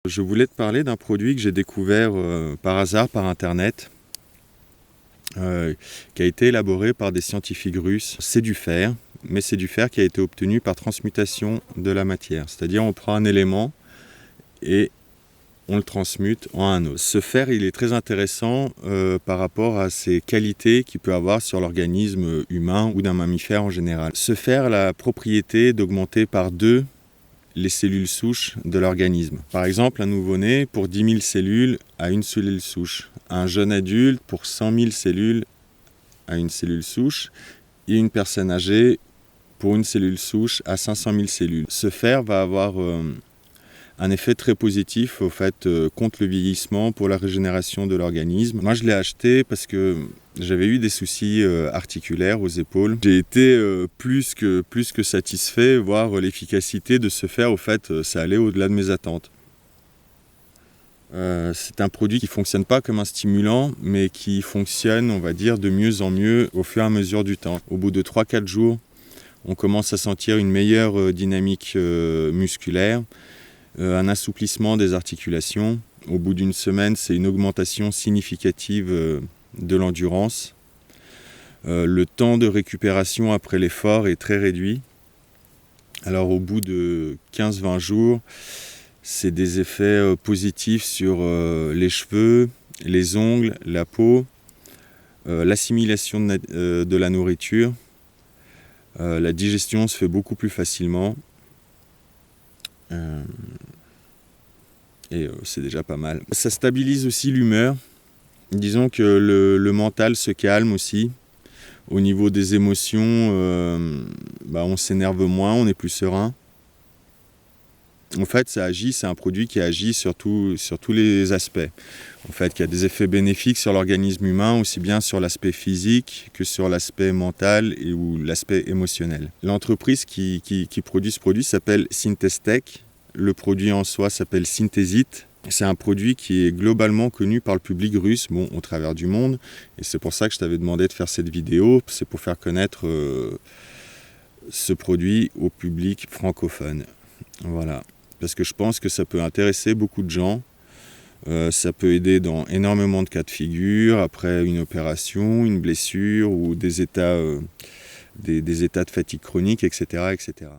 Je voulais te parler d'un produit que j'ai découvert par hasard par internet, qui a été élaboré par des scientifiques russes. C'est du fer, mais c'est du fer qui a été obtenu par transmutation de la matière. C'est-à-dire on prend un élément et on le transmute en un autre. Ce fer, il est très intéressant par rapport à ses qualités qu'il peut avoir sur l'organisme humain ou d'un mammifère en général. Ce fer a la propriété d'augmenter par 2 les cellules souches de l'organisme. Par exemple, un nouveau-né, pour 10 000 cellules, a une cellule souche. Un jeune adulte, pour 100 000 cellules, a une cellule souche. Et une personne âgée, pour une cellule souche, a 500 000 cellules. Ce fer va avoir un effet très positif contre le vieillissement, pour la régénération de l'organisme. Moi, je l'ai acheté parce que j'avais eu des soucis articulaires aux épaules. J'ai été plus que satisfait, voir l'efficacité de ce fer. Ça allait au-delà de mes attentes. C'est un produit qui ne fonctionne pas comme un stimulant, mais qui fonctionne, on va dire, de mieux en mieux au fur et à mesure du temps. Au bout de 3-4 jours, on commence à sentir une meilleure dynamique musculaire, un assouplissement des articulations. Au bout d'une semaine, c'est une augmentation significative de l'endurance. Le temps de récupération après l'effort est très réduit. Alors au bout de 15-20 jours, c'est des effets positifs sur les cheveux, les ongles, la peau, l'assimilation de la nourriture. La digestion se fait beaucoup plus facilement. Et c'est déjà pas mal. Ça stabilise aussi l'humeur. Disons que le mental se calme aussi. Au niveau des émotions, on s'énerve moins, on est plus serein. En fait, c'est un produit qui agit sur tous les aspects. En fait, qui a des effets bénéfiques sur l'organisme humain, aussi bien sur l'aspect physique que sur l'aspect mental ou l'aspect émotionnel. L'entreprise qui produit ce produit s'appelle Synthestech. Le produit en soi s'appelle Synthesit. C'est un produit qui est globalement connu par le public russe, au travers du monde. Et c'est pour ça que je t'avais demandé de faire cette vidéo. C'est pour faire connaître ce produit au public francophone. Voilà. Parce que je pense que ça peut intéresser beaucoup de gens. Ça peut aider dans énormément de cas de figure, après une opération, une blessure ou des états de fatigue chronique, etc., etc.